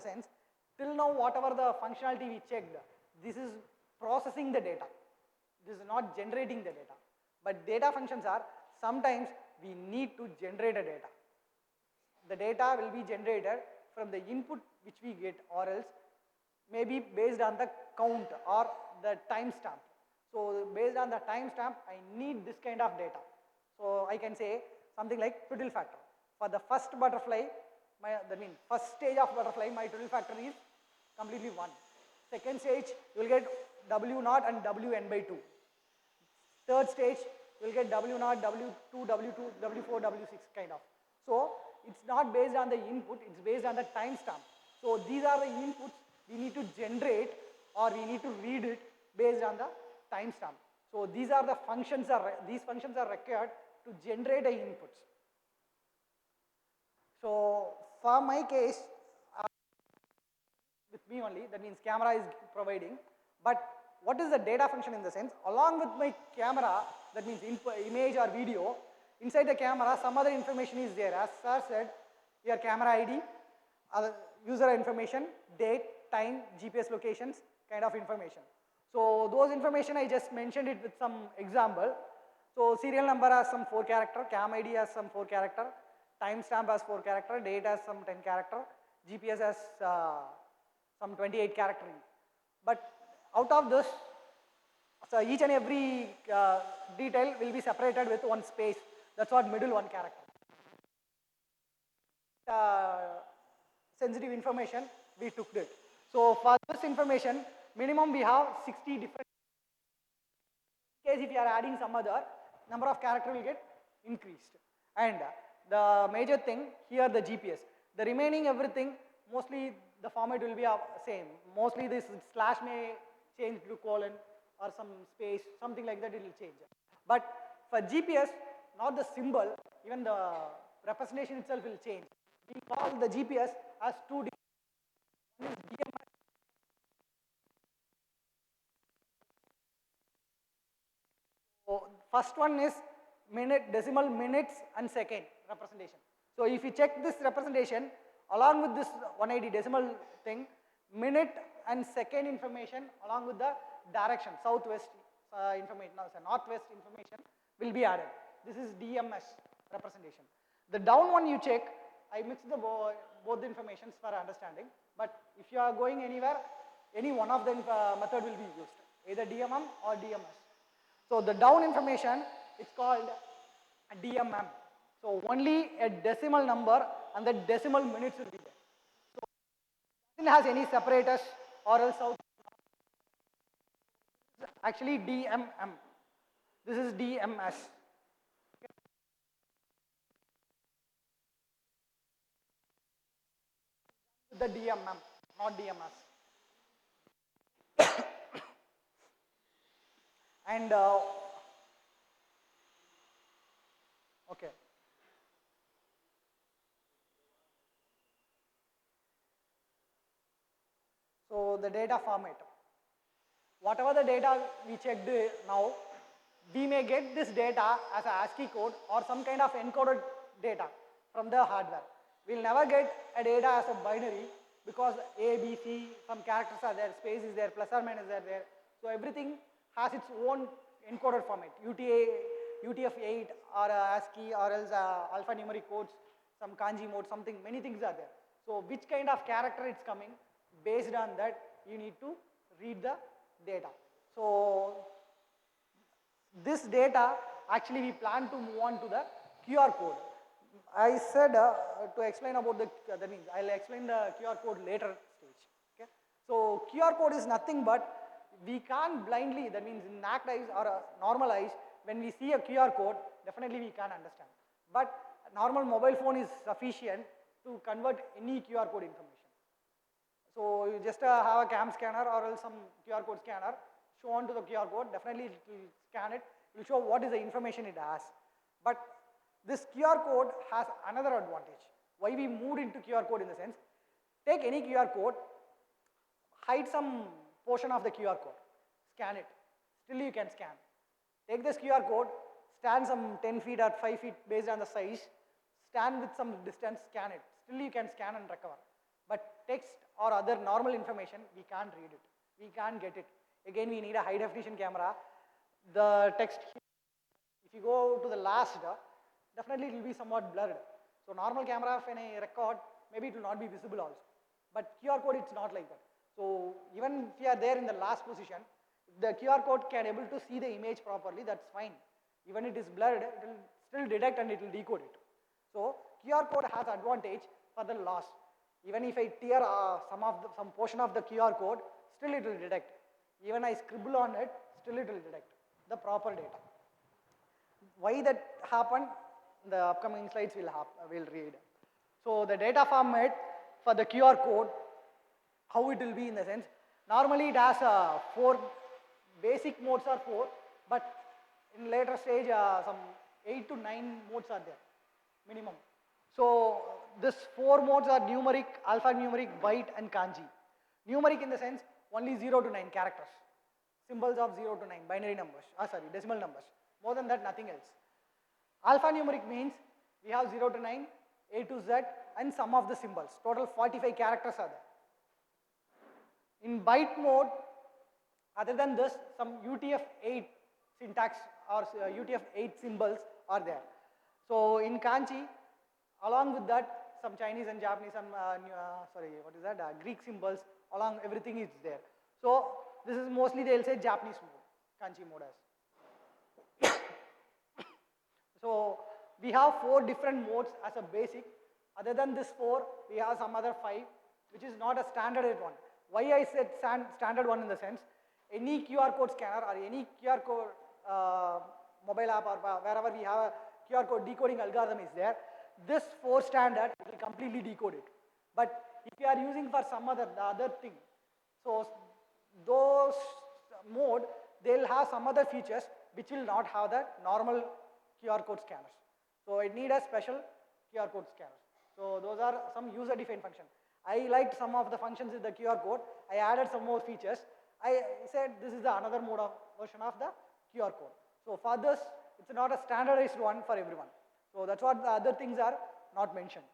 the sense, till now whatever the functionality we checked, this is processing the data. This is not generating the data. But data functions are, sometimes we need to generate a data. The data will be generated from the input which we get, or else maybe based on the count or the timestamp. So based on the timestamp, I need this kind of data. So I can say something like twiddle factor. For the first butterfly, that means first stage of butterfly, my twiddle factor is completely 1. Second stage, you will get W0 and Wn by 2. Third stage, you will get W0, W2, W2, W4, W6 kind of. So it's not based on the input, it's based on the timestamp. So these are the inputs we need to generate, or we need to read it based on the timestamp. So these are the functions, these functions are required to generate the inputs. So for my case, with me only, that means camera is providing, but what is the data function in the sense, along with my camera, that means image or video, inside the camera some other information is there. As sir said, your camera ID, other user information, date, time, GPS locations, kind of information. So those information I just mentioned it with some example. So serial number has some 4 character, cam ID has some 4 character, timestamp has 4 character, date has some 10 character, GPS has some 28 character. But out of this, so each and every detail will be separated with one space. That's what middle one character. Sensitive information, we took it. So for this information, minimum we have 60 different. In case if you are adding some other, number of character will get increased. And the major thing here, the GPS. The remaining everything, mostly the format will be same. Mostly this slash may change to colon or some space, something like that it will change. But for GPS, not the symbol, even the representation itself will change. We call the GPS as 2 different. One is DMS. So first one is minute, decimal, minutes and second representation. So if you check this representation, along with this 180 decimal thing, minute and second information along with the direction, southwest information, northwest information will be added. This is DMS representation. The down one you check, I mixed the both the informations for understanding, but if you are going anywhere, any one of the method will be used, either DMM or DMS. So the down information, it's called DMM. So only a decimal number and the decimal minutes will be there. So it doesn't have any separators or else out. Actually DMM. This is DMS. The DMM, not DMS. And okay. So the data format. Whatever the data we checked now, we may get this data as a ASCII code or some kind of encoded data from the hardware. We'll never get a data as a binary because A, B, C, some characters are there, space is there, plus or minus are there. So everything has its own encoded format, UTF-8 or ASCII or else alphanumeric codes, some kanji mode, something, many things are there. So which kind of character it's coming, based on that you need to read the data. So this data, actually we plan to move on to the QR code. I said to explain about that means I'll explain the QR code later stage. Okay? So QR code is nothing but we can't blindly, that means in naked eyes or normal eyes, when we see a QR code, definitely we can't understand. But normal mobile phone is sufficient to convert any QR code information. So you just have a cam scanner or else some QR code scanner, show on to the QR code, definitely it will scan it, it will show what is the information it has. But this QR code has another advantage. Why we moved into QR code in the sense, take any QR code, hide some portion of the QR code, scan it, still you can scan. Take this QR code, stand some 10 feet or 5 feet based on the size, stand with some distance, scan it, still you can scan and recover. But text or other normal information, we can't read it. We can't get it. Again, we need a high definition camera. The text, if you go to the last, definitely it will be somewhat blurred. So normal camera, when I record, maybe it will not be visible also. But QR code, it's not like that. So even if you are there in the last position, if the QR code can able to see the image properly, that's fine. Even it is blurred, it will still detect and it will decode it. So QR code has advantage for the loss. Even if I tear some portion of the QR code, still it will detect. Even I scribble on it, still it will detect the proper data. Why that happened? The upcoming slides will read. So the data format for the QR code, how it will be in the sense, normally it has 4 basic modes are 4, but in later stage some 8 to 9 modes are there, minimum. So this 4 modes are numeric, alphanumeric, byte and kanji. Numeric in the sense only 0 to 9 characters, symbols of 0 to 9, binary numbers, decimal numbers. More than that, nothing else. Alphanumeric means we have 0 to 9, A to Z and some of the symbols. Total 45 characters are there. In byte mode, other than this, some UTF-8 syntax or UTF-8 symbols are there. So in kanji, along with that, some Chinese and Japanese, some Greek symbols, along everything is there. So this is mostly they'll say Japanese mode, kanji mode as. So we have 4 different modes as a basic. Other than this 4, we have some other 5, which is not a standard one. Why I said standard one in the sense, any QR code scanner or any QR code mobile app or wherever we have a QR code decoding algorithm is there, this 4 standard will completely decode it. But if you are using for some other thing, so those mode, they'll have some other features which will not have the normal QR code scanners. So it need a special QR code scanner. So those are some user-defined functions. I liked some of the functions in the QR code. I added some more features. I said this is another mode of version of the QR code. So for this, it's not a standardized one for everyone. So that's what the other things are not mentioned.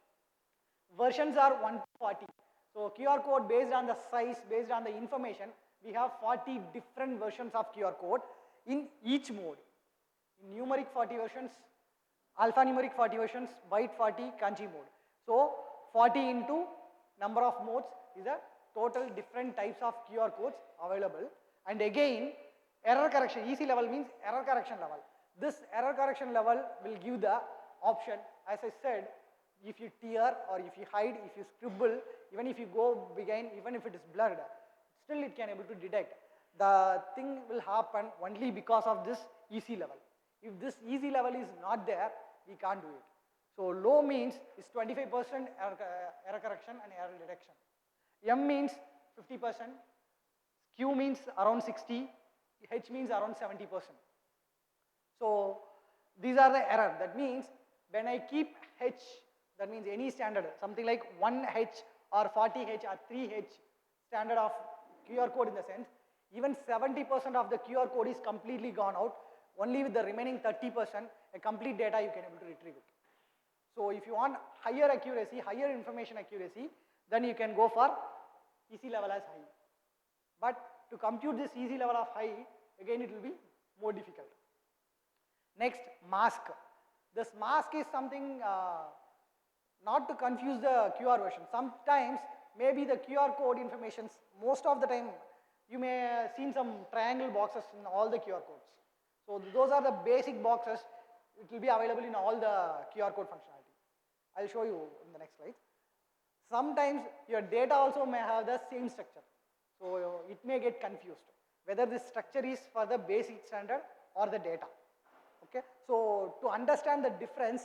Versions are 1 to 40. So QR code based on the size, based on the information, we have 40 different versions of QR code in each mode. In numeric 40 versions, alphanumeric 40 versions, byte 40, kanji mode. So 40 into number of modes is a total different types of QR codes available. And again, error correction, EC level means error correction level. This error correction level will give the option, as I said, if you tear or if you hide, if you scribble, even if you go behind, even if it is blurred, still it can able to detect. The thing will happen only because of this EC level. If this EC level is not there, we can't do it. So low means is 25% error correction and error detection. M means 50%, Q means around 60, H means around 70%. So these are the error. That means when I keep H, that means any standard, something like 1H or 40H or 3H standard of QR code in the sense, even 70% of the QR code is completely gone out. Only with the remaining 30%, a complete data you can able to retrieve it. So if you want higher accuracy, higher information accuracy, then you can go for EC level as high. But to compute this EC level of high, again it will be more difficult. Next, mask. This mask is something not to confuse the QR version. Sometimes maybe the QR code information, most of the time you may seen some triangle boxes in all the QR codes. So those are the basic boxes. It will be available in all the QR code functionality. I'll show you in the next slide. Sometimes your data also may have the same structure. So it may get confused whether this structure is for the basic standard or the data. Okay. So to understand the difference,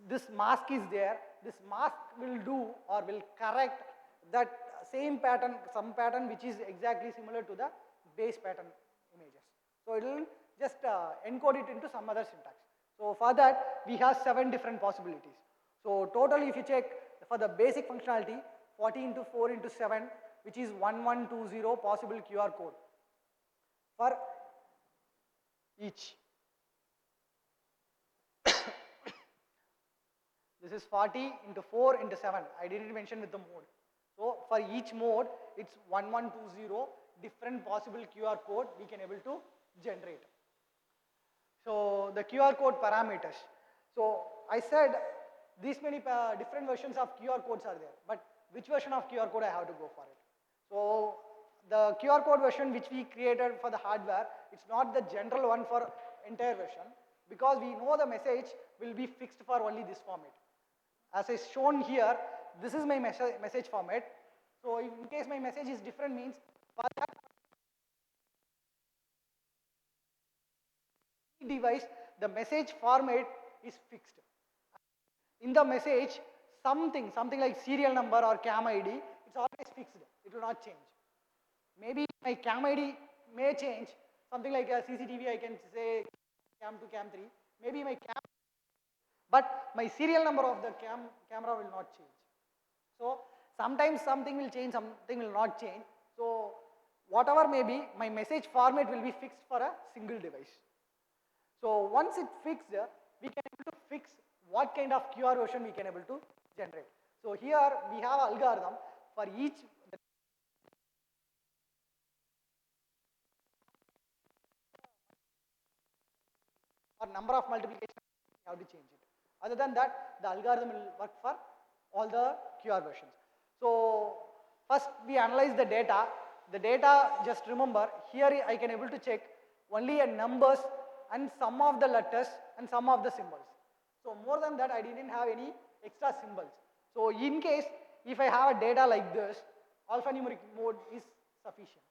this mask is there. This mask will do or will correct that same pattern, some pattern which is exactly similar to the base pattern images. So it will just encode it into some other syntax. So for that, we have 7 different possibilities. So total, if you check for the basic functionality, 40 into 4 into 7, which is 1120 possible QR code for each. This is 40 into 4 into 7. I didn't mention with the mode. So for each mode, it's 1120 different possible QR code we can able to generate. So the QR code parameters. So I said these many different versions of QR codes are there, but which version of QR code I have to go for it? So the QR code version which we created for the hardware, it's not the general one for entire version, because we know the message will be fixed for only this format. As is shown here, this is my message format. So in case my message is different means, for that device, the message format is fixed. In the message, something like serial number or CAM ID, it's always fixed. It will not change. Maybe my CAM ID may change. Something like a CCTV, I can say CAM 2, CAM 3. Maybe my CAM, but my serial number of the camera will not change. So sometimes something will change, something will not change. So whatever may be, my message format will be fixed for a single device. So once it's fixed, we can able to fix what kind of QR version we can able to generate. So here we have an algorithm for each or number of multiplication, you have to change it. Other than that, the algorithm will work for all the QR versions. So first we analyze the data. The data, just remember, here I can able to check only a numbers and some of the letters and some of the symbols. So more than that, I didn't have any extra symbols. So in case, if I have a data like this, alphanumeric mode is sufficient.